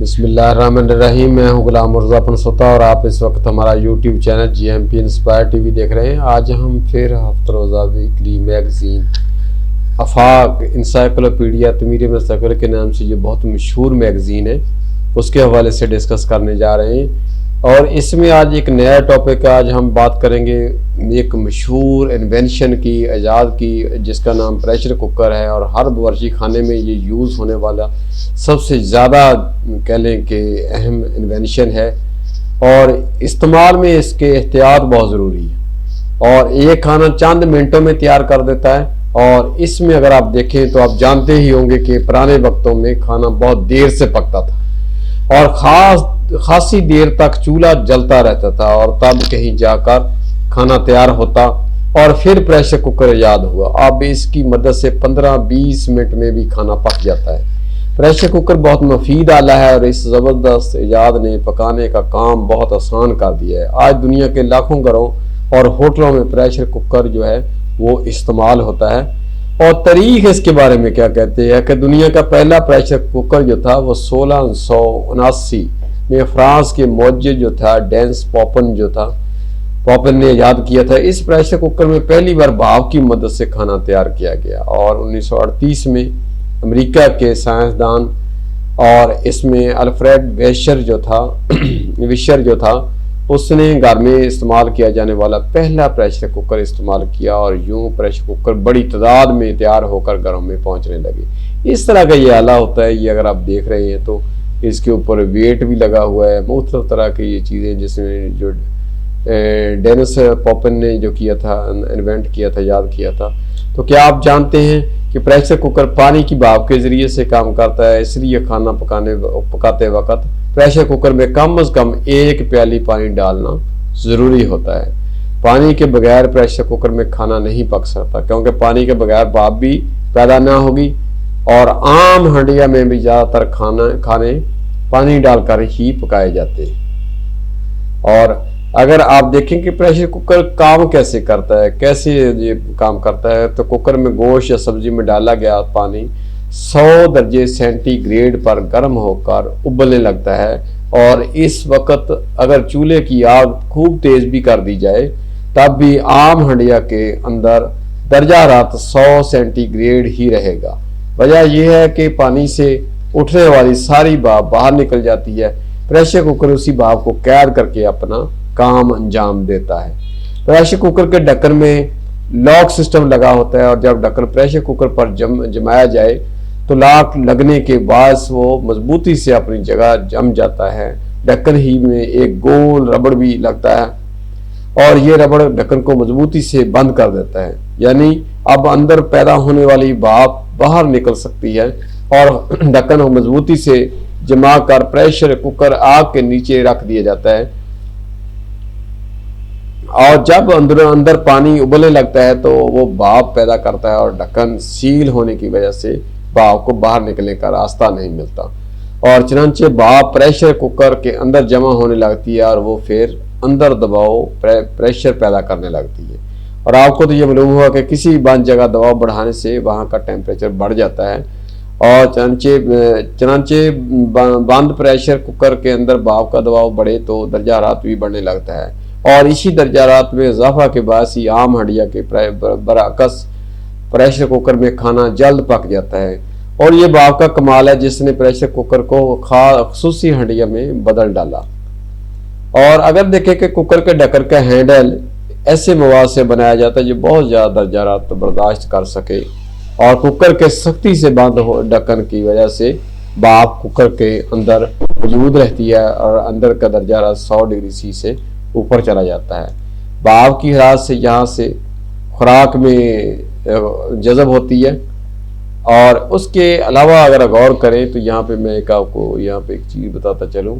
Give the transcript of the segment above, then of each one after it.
بسم اللہ الرحمن الرحیم۔ میں ہوں غلام مرزا پنسوتا اور آپ اس وقت ہمارا YouTube channel GMP inspire T V دیکھ رہے ہیں۔ آج ہم پھر ہفتہ روزہ ویکلی میگزین آفاق انسائیکلوپیڈیا تمیر مستقبل کے نام سے جو بہت مشہور میگزین ہے اس کے حوالے سے ڈسکس کرنے جا رہے ہیں، اور اس میں آج ایک نیا ٹاپک آج ہم بات کریں گے ایک مشہور انوینشن کی، ایجاد کی، جس کا نام پریشر کوکر ہے، اور ہر باورچی خانے میں یہ یوز ہونے والا سب سے زیادہ کہہ لیں کہ اہم انوینشن ہے، اور استعمال میں اس کے احتیاط بہت ضروری ہے، اور ایک کھانا چند منٹوں میں تیار کر دیتا ہے۔ اور اس میں اگر آپ دیکھیں تو آپ جانتے ہی ہوں گے کہ پرانے وقتوں میں کھانا بہت دیر سے پکتا تھا اور خاصی دیر تک چولہا جلتا رہتا تھا، اور تب کہیں جا کر کھانا تیار ہوتا، اور پھر پریشر کوکر ایجاد ہوا۔ اب اس کی مدد سے 15-20 منٹ میں بھی کھانا پک جاتا ہے۔ پریشر کوکر بہت مفید آلہ ہے، اور اس زبردست ایجاد نے پکانے کا کام بہت آسان کر دیا ہے۔ آج دنیا کے لاکھوں گھروں اور ہوٹلوں میں پریشر کوکر جو ہے وہ استعمال ہوتا ہے۔ اور تاریخ اس کے بارے میں کیا کہتے ہیں کہ دنیا کا پہلا پریشر کوکر جو تھا وہ 1679 میں فرانس کے موجد جو تھا ڈینس پاپن نے ایجاد کیا تھا۔ اس پریشر کوکر میں پہلی بار بھاپ کی مدد سے کھانا تیار کیا گیا، اور 1938 میں امریکہ کے سائنسدان اور اس میں الفریڈ ویشر جو تھا اس نے گھر میں استعمال کیا جانے والا پہلا پریشر کوکر استعمال کیا، اور یوں پریشر کوکر بڑی تعداد میں تیار ہو کر گھروں میں پہنچنے لگے۔ اس طرح کا یہ آلہ ہوتا ہے، یہ اگر آپ دیکھ رہے ہیں تو اس کے اوپر ویٹ بھی لگا ہوا ہے، مختلف طرح کی یہ چیزیں جس میں جو ڈینس پاپن نے جو کیا تھا، انوینٹ کیا تھا، یاد کیا تھا۔ تو کیا آپ جانتے ہیں کہ پریشر کوکر پانی کی بھاپ کے ذریعے سے کام کرتا ہے، اس لیے کھانا پکاتے وقت پریشر کوکر میں کم از کم 1 پیالی پانی ڈالنا ضروری ہوتا ہے۔ پانی کے بغیر پریشر کوکر میں کھانا نہیں پک سکتا، کیونکہ پانی کے بغیر بھاپ بھی پیدا نہ ہوگی، اور عام ہنڈیا میں بھی زیادہ تر کھانے پانی ڈال کر ہی پکائے جاتے ہیں۔ اور اگر آپ دیکھیں کہ پریشر کوکر کام کیسے کرتا ہے، کیسے یہ کام کرتا ہے، تو کوکر میں گوشت یا سبزی میں ڈالا گیا پانی 100 درجے سینٹی گریڈ پر گرم ہو کر ابلنے لگتا ہے، اور اس وقت اگر چولہے کی آگ خوب تیز بھی کر دی جائے تب بھی عام ہنڈیا کے اندر درجہ حرارت 100 سینٹی گریڈ ہی رہے گا۔ وجہ یہ ہے کہ پانی سے اٹھنے والی ساری بھاپ باہر نکل جاتی ہے۔ پریشر کوکر اسی بھاپ کو قید کر کے اپنا کام انجام دیتا ہے۔ پریشر کوکر کے ڈھکن میں لاک سسٹم لگا ہوتا ہے، اور جب ڈھکن پریشر کوکر پر جمایا جائے تو لاک لگنے کے باعث وہ مضبوطی سے اپنی جگہ جم جاتا ہے۔ ڈھکن ہی میں ایک گول ربڑ بھی لگتا ہے، اور یہ ربڑ ڈھکن کو مضبوطی سے بند کر دیتا ہے، یعنی اب اندر پیدا ہونے والی بھاپ باہر نکل سکتی ہے، اور ڈھکن کو مضبوطی سے جما کر پریشر کوکر آگ کے نیچے رکھ دیا جاتا ہے، اور جب اندر پانی ابلنے لگتا ہے تو وہ بھاپ پیدا کرتا ہے، اور ڈھکن سیل ہونے کی وجہ سے بھاپ کو باہر نکلنے کا راستہ نہیں ملتا، اور چنانچہ بھاپ پریشر کوکر کے اندر جمع ہونے لگتی ہے، اور وہ پھر اندر دباؤ پریشر پیدا کرنے لگتی ہے۔ اور آپ کو تو یہ معلوم ہوا کہ کسی بند جگہ دباؤ بڑھانے سے وہاں کا ٹیمپریچر بڑھ جاتا ہے، اور چنانچہ بند پریشر کوکر کے اندر بھاپ کا دباؤ بڑھے تو درجہ حرارت بھی بڑھنے لگتا ہے، اور اسی درجہ حرارت میں اضافہ کے باعث ہی عام ہنڈیا کے برعکس پریشر کوکر میں کھانا جلد پک جاتا ہے۔ اور یہ بھاپ کا کمال ہے جس نے پریشر کوکر کو خصوصی ہنڈیا میں بدل ڈالا۔ اور اگر دیکھیں کہ کوکر کے ڈھکن کا ہینڈل ایسے مواد سے بنایا جاتا ہے جو بہت زیادہ درجہ حرارت برداشت کر سکے، اور کوکر کے سختی سے بند ڈھکن کی وجہ سے بھاپ کوکر کے اندر موجود رہتی ہے، اور اندر کا درجہ حرارت 100 ڈگری سی سے اوپر چلا جاتا ہے۔ بھاپ کی حرارت سے یہاں سے خوراک میں جذب ہوتی ہے۔ اور اس کے علاوہ اگر غور کریں تو یہاں پہ میں آپ کو یہاں پہ ایک چیز بتاتا چلوں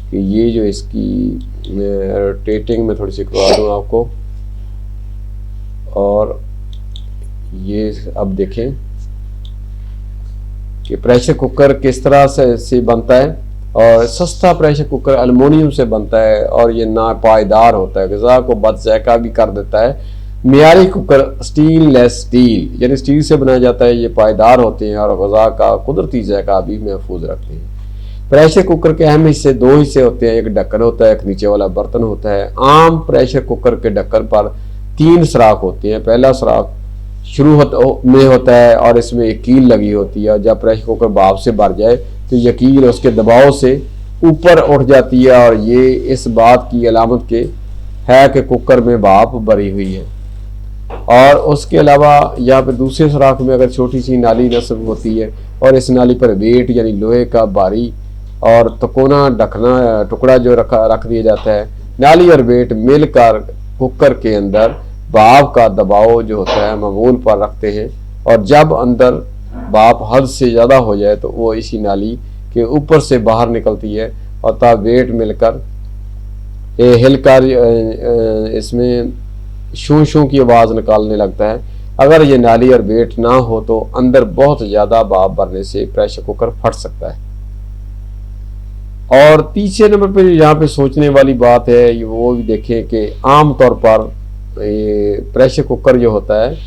کہ یہ جو اس کی روٹیٹنگ میں تھوڑی سی کروا دوں آپ کو، اور یہ اب دیکھیں کہ پریشر کوکر کس طرح سے بنتا ہے، اور سستا پریشر کوکر المونیم سے بنتا ہے، اور یہ ناپائیدار ہوتا ہے، غذا کو بد ذائقہ بھی کر دیتا ہے۔ معیاری کوکر سٹیل یعنی سٹیل سے بنایا جاتا ہے، یہ پائیدار ہوتے ہیں اور غذا کا قدرتی ذائقہ بھی محفوظ رکھتے ہیں۔ प्रेशर कुकर के अहम हिस्से दो हिस्से होते हैं, एक ढक्कन होता है, एक नीचे वाला बर्तन होता है। आम प्रेशर कुकर के ढक्कन पर 3 सुराख होते हैं। पहला सुराख शुरू में होता है और इसमें एक कील लगी होती है, और जब प्रेशर कुकर भाप से भर जाए तो ये कील उसके दबाव से ऊपर उठ जाती है, और ये इस बात की अलामत के है कि कुकर में भाप भरी हुई है। और उसके अलावा यहाँ पर दूसरे सुराख में अगर छोटी सी नाली नस्ब होती है, और इस नाली पर वेट यानी लोहे का भारी और तकोना ढकना टुकड़ा जो रख दिया जाता है। नाली और वेट मिलकर कुकर के अंदर भाप का दबाव जो होता है मामूल पर रखते हैं, और जब अंदर भाप हद से ज़्यादा हो जाए तो वो इसी नाली के ऊपर से बाहर निकलती है, और तब वेट मिलकर हिलकर इसमें शू शू की आवाज़ निकालने लगता है। अगर ये नाली और वेट ना हो तो अंदर बहुत ज़्यादा भाप भरने से प्रेशर कुकर फट सकता है। और तीसरे नंबर पर यहाँ पे सोचने वाली बात है वो भी देखें कि आम तौर पर ये प्रेशर कुकर जो होता है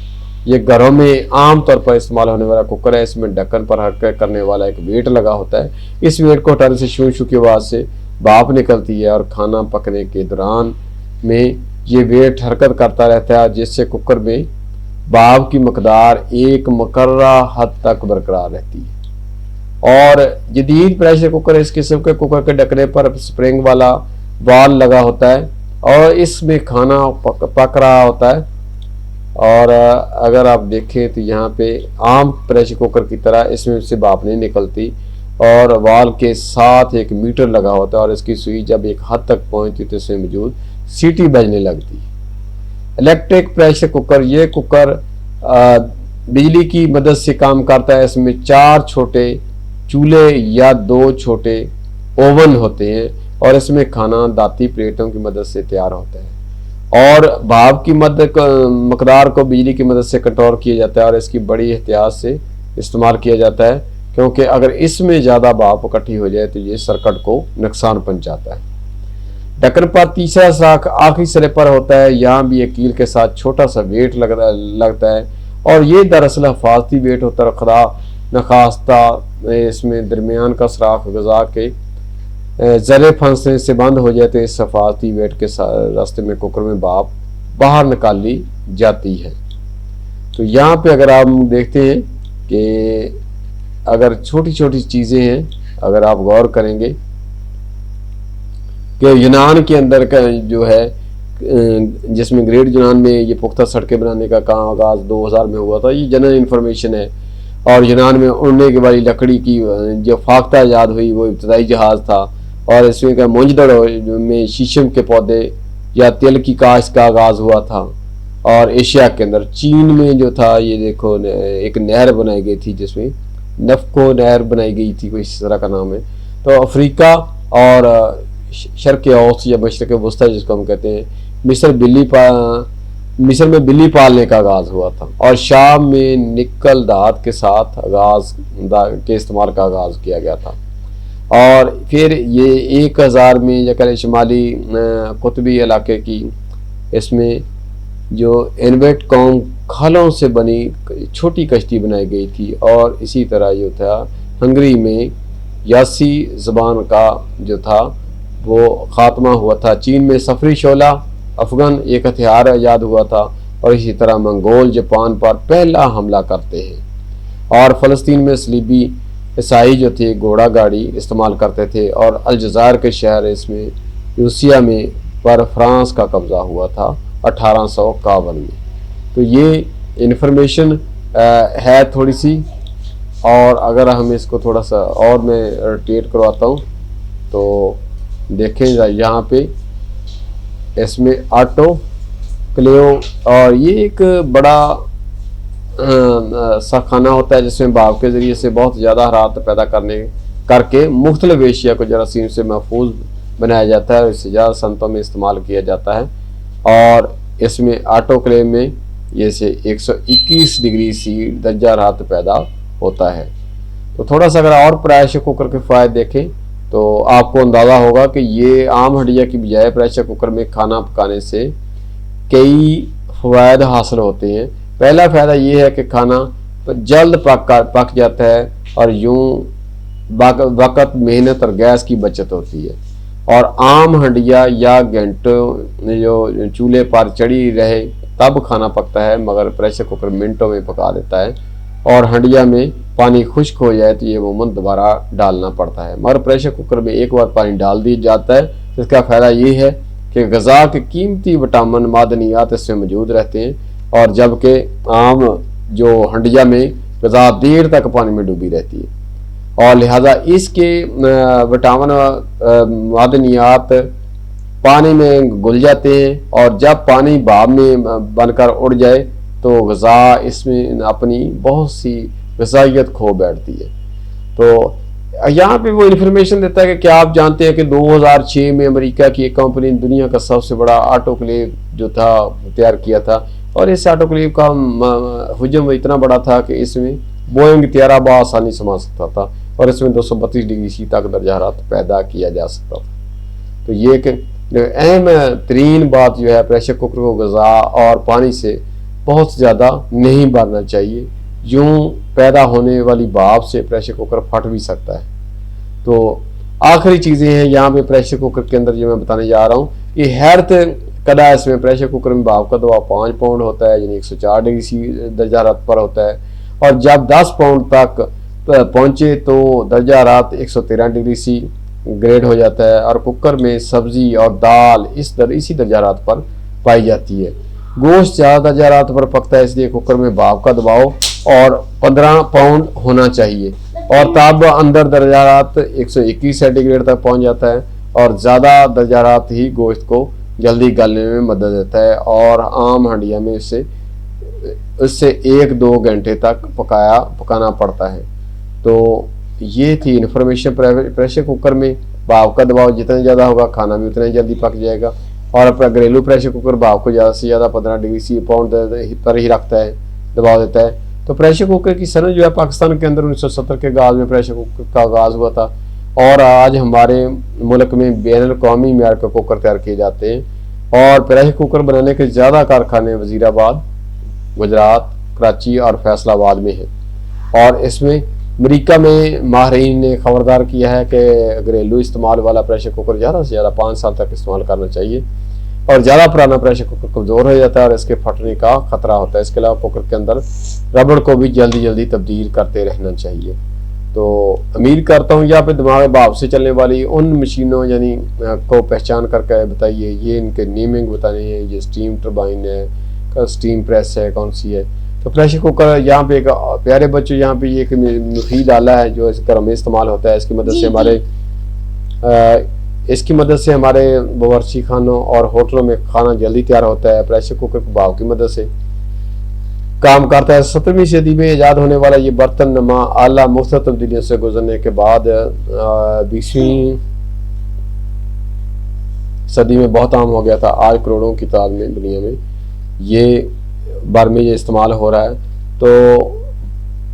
ये घरों में आम तौर पर इस्तेमाल होने वाला कुकर है। इसमें ढक्कन पर हरकत करने वाला एक वेट लगा होता है। इस वेट को हटाने से शू शू की आवाज़ से भाप निकलती है, और खाना पकने के दौरान में ये वेट हरकत करता रहता है, जिससे कुकर में भाप की मकदार एक मुकर्ररा हद तक बरकरार रहती है। और जदीद प्रेशर कुकर इस किस्म के कुकर के ढकने पर स्प्रिंग वाला वाल लगा होता है, और इसमें खाना पक रहा होता है। और अगर आप देखें तो यहाँ पे आम प्रेशर कुकर की तरह इसमें से भाप नहीं निकलती, और वाल के साथ एक मीटर लगा होता है, और इसकी सुई जब एक हद तक पहुँचती तो इसमें मौजूद सीटी बजने लगती है। इलेक्ट्रिक प्रेशर कुकर, ये कुकर बिजली की मदद से काम करता है। इसमें 4 छोटे चूल्हे या 2 छोटे ओवन होते हैं, और इसमें खाना दाती प्लेटों की मदद से तैयार होता है, और भाप की मकदार को बिजली की मदद से कंट्रोल किया जाता है, और इसकी बड़ी एहतियात से इस्तेमाल किया जाता है, क्योंकि अगर इसमें ज़्यादा भाप इकट्ठी हो जाए तो ये सर्किट को नुकसान पहुंचाता है। ढक्कन पर तीसरा सुराख आखिरी सिरे पर होता है। यहाँ भी एक कील के साथ छोटा सा वेट लगता है, और ये दरअसल हिफाजती वेट होता है। खुदा नखास्ता इसमें दरमियान का सुराख गज़ा के ज़रे फंसने से बंद हो जाए तो इस हिफाजती वेट के रास्ते में कुकर में भाप बाहर निकाल ली जाती है। तो यहाँ पे अगर आप देखते हैं कि अगर छोटी छोटी चीज़ें हैं, अगर आप गौर करेंगे कि यूनान के अंदर का जो है जिसमें ग्रेट यूनान में ये पुख्ता सड़कें बनाने का काम आगाज़ 2000 में हुआ था, ये जनरल इंफॉर्मेशन है। और यूनान में उड़ने की वाली लकड़ी की जो फाख्ता ईजाद हुई वो इब्तदाई जहाज़ था, और इसमें का मुंजदड़ में शीशम के पौधे या तिल की काश्त का आगाज़ हुआ था। और एशिया के अंदर चीन में जो था ये देखो एक नहर बनाई गई थी जिसमें नफको नहर बनाई गई थी, कोई इस तरह का नाम है। तो अफ्रीका और शर्क़ औस या मशरक़ वस्ता जिसको हम कहते हैं, मिस्र में बिल्ली पालने का आगाज़ हुआ था, और शाम में निकल धात के साथ आगाज़ के इस्तेमाल का आगाज़ किया गया था। और फिर ये 1000 में या करें शुमाली कुतबी इलाके की इसमें जो इन्वेट कौम खालों से बनी छोटी कश्ती बनाई गई थी। और इसी तरह जो था हंगरी में यासी ज़बान का जो था वो ख़ात्मा हुआ था। चीन में सफरी शोला अफगान एक हथियार ईजाद हुआ था, और इसी तरह मंगोल जापान पर पहला हमला करते हैं। और फ़लस्तीन में सलीबी ईसाई जो थे घोड़ा गाड़ी इस्तेमाल करते थे, और अलजायर के शहर इसमें रूसिया में पर फ्रांस का कब्ज़ा हुआ था 1851 में। तो ये इन्फॉर्मेशन है थोड़ी सी, और अगर हम इसको थोड़ा सा और मैं रोटेट करवाता हूँ तो देखें यहाँ पे इसमें ऑटो क्लेव, और ये एक बड़ा सा खाना होता है जिसमें भाप के ज़रिए से बहुत ज़्यादा हरारत पैदा करके मुख्तलिफ एशिया को जरासीम से महफूज बनाया जाता है, और इससे ज़्यादा संतों में इस्तेमाल किया जाता है। और इसमें ऑटोक्लेव में ये से 121 डिग्री सी दर्जा हरारत पैदा होता है। तो थोड़ा सा अगर और प्रेशर कुकर के फ़ायदे देखें तो आपको अंदाज़ा होगा कि ये आम हंडिया की बजाय प्रेशर कुकर में खाना पकाने से कई फ़वायद हासिल होते हैं। पहला फ़ायदा ये है कि खाना जल्द पक जाता है, और यूँ वक्त, मेहनत और गैस की बचत होती है। और आम हंडिया या घंटों जो चूल्हे पर चढ़ी रहे तब खाना पकता है, मगर प्रेशर कुकर मिनटों में पका देता है। और हंडिया में पानी खुश्क हो जाए तो ये अमूमन दोबारा डालना पड़ता है, मगर प्रेशर कुकर में एक बार पानी डाल दिया जाता है तो इसका फ़ायदा ये है कि ग़िज़ा के कीमती विटामिन मादनियात इसमें मौजूद रहते हैं, और जबकि आम जो हंडिया में ग़िज़ा देर तक पानी में डूबी रहती है और लिहाजा इसके विटामिन मादनियात पानी में घुल जाते हैं, और जब पानी भाप में बनकर उड़ जाए तो ग़िज़ा इसमें अपनी बहुत सी ग़िज़ाइयत खो बैठती है। तो यहाँ पे वो इन्फॉर्मेशन देता है कि क्या आप जानते हैं कि 2006 में अमेरिका की एक कंपनी ने दुनिया का सबसे बड़ा ऑटोक्लेव जो था तैयार किया था, और इस ऑटोक्लेव का हजम इतना बड़ा था कि इसमें बोइंग 13 बआसानी समा सकता था, और इसमें 232 डिग्री सी तक दर्जा हरारत पैदा किया जा सकता था। तो ये एक अहम तरीन बात जो है, प्रेशर कुकर को ग़िज़ा और पानी से बहुत ज़्यादा नहीं भरना चाहिए। यूँ पैदा होने वाली भाप से प्रेशर कुकर फट भी सकता है। तो आखिरी चीज़ें हैं यहाँ पे प्रेशर कुकर के अंदर जो मैं बताने जा रहा हूँ, ये हैरत कदा है। इसमें प्रेशर कुकर में भाप का दबाव 5 पाउंड होता है, यानी 104 डिग्री सी दर्जा हरारत पर होता है, और जब 10 पाउंड तक पहुँचे तो दर्जा हरारत 113 डिग्री सी ग्रेड हो जाता है, और कुकर में सब्जी और दाल इसी दर्जा हरारत पर पाई जाती है। गोश्त ज़्यादा दर्जा हरारत पर पकता है, इसलिए कुकर में भाप का दबाव और 15 पाउंड होना चाहिए, और तब अंदर दर्जा हरारत 121 सेंटीग्रेड तक पहुंच जाता है, और ज़्यादा दर्जा हरारत ही गोश्त को जल्दी गलने में मदद देता है, और आम हंडिया में उससे 1-2 घंटे तक पकाना पड़ता है। तो ये थी इन्फॉर्मेशन। प्रेशर कुकर में भाप का दबाव जितना ज़्यादा होगा खाना भी उतना ही जल्दी पक जाएगा, और अपना घरेलू प्रेशर कुकर भाप को ज़्यादा से ज़्यादा 15 डिग्री सी पाउंड पर ही रखता है, दबाव देता है। तो प्रेशर कुकर की सनत जो है पाकिस्तान के अंदर 1970 के आगाज़ में प्रेशर कुकर का आगाज़ हुआ था, और आज हमारे मुल्क में बैनुल-अक़वामी मेयार के कुकर तैयार किए जाते हैं, और प्रेशर कुकर बनाने के ज़्यादा कारखाने वज़ीराबाद, गुजरात, कराची और फैसलाबाद में हैं। और इसमें अमेरिका में माहिरीन ने खबरदार किया है कि घरेलू इस्तेमाल वाला प्रेशर कुकर ज़्यादा से ज़्यादा 5 साल तक इस्तेमाल करना चाहिए, और ज़्यादा पुराना प्रेशर कुकर कमज़ोर हो जाता है और इसके फटने का ख़तरा होता है। इसके अलावा कुकर के अंदर रबड़ को भी जल्दी जल्दी तब्दील करते रहना चाहिए। तो उम्मीद करता हूँ यहाँ पे दिमाग भाप से चलने वाली उन मशीनों यानी को पहचान करके बताइए, ये इनके नेमिंग बताने हैं, ये स्टीम टरबाइन है, स्टीम प्रेस है, कौन सी है। तो प्रेशर कुकर यहाँ पे एक प्यारे बच्चों यहाँ पे ये एक मुफीद आला है जो इस घर में इस्तेमाल होता है। इसकी मदद से हमारे बावर्ची खानों और होटलों में खाना जल्दी तैयार होता है। प्रेशर कुकर भाप की मदद से काम करता है। 17वीं सदी में ईजाद होने वाला ये बर्तन नमा आला मुख्तलिफ तब्दीलियों से गुजरने के बाद 20वीं सदी में बहुत आम हो गया था। आज करोड़ों की तादाद में दुनिया में ये बार में ये इस्तेमाल हो रहा है। तो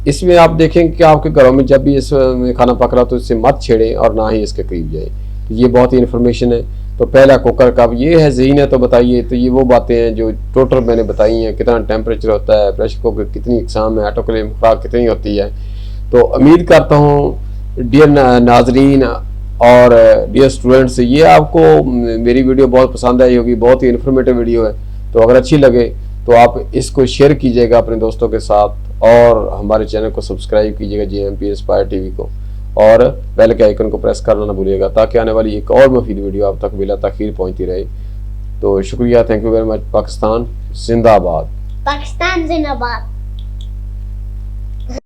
इसमें आप देखेंगे कि आपके घरों में जब भी इसमें खाना पक रहा तो इससे मत छेड़ें और ना ही इसके करीब जाए। तो ये बहुत ही इन्फॉर्मेशन है। तो पहला कुकर कब ये है ज़हीन है तो बताइए। तो ये वो बातें हैं जो टोटल मैंने बताई हैं। कितना टेम्परेचर होता है, प्रेशर कुकर कितनी इकसाम है, ऑटोक्लेव खुराक कितनी होती है। तो उम्मीद करता हूँ डियर नाजरीन और डियर स्टूडेंट्स, ये आपको मेरी वीडियो बहुत पसंद आई होगी। बहुत ही इन्फॉर्मेटिव वीडियो है। तो अगर अच्छी लगे तो आप इसको शेयर कीजिएगा अपने दोस्तों के साथ और हमारे चैनल को सब्सक्राइब कीजिएगा GMP इंस्पायर टीवी को, और बेल के आइकन को प्रेस करना ना भूलिएगा ताकि आने वाली एक और मुफीद वीडियो आप तक बिला ताखीर पहुंचती रहे। तो शुक्रिया, thank you very much. Pakistan जिंदाबाद। पाकिस्तान जिंदाबाद।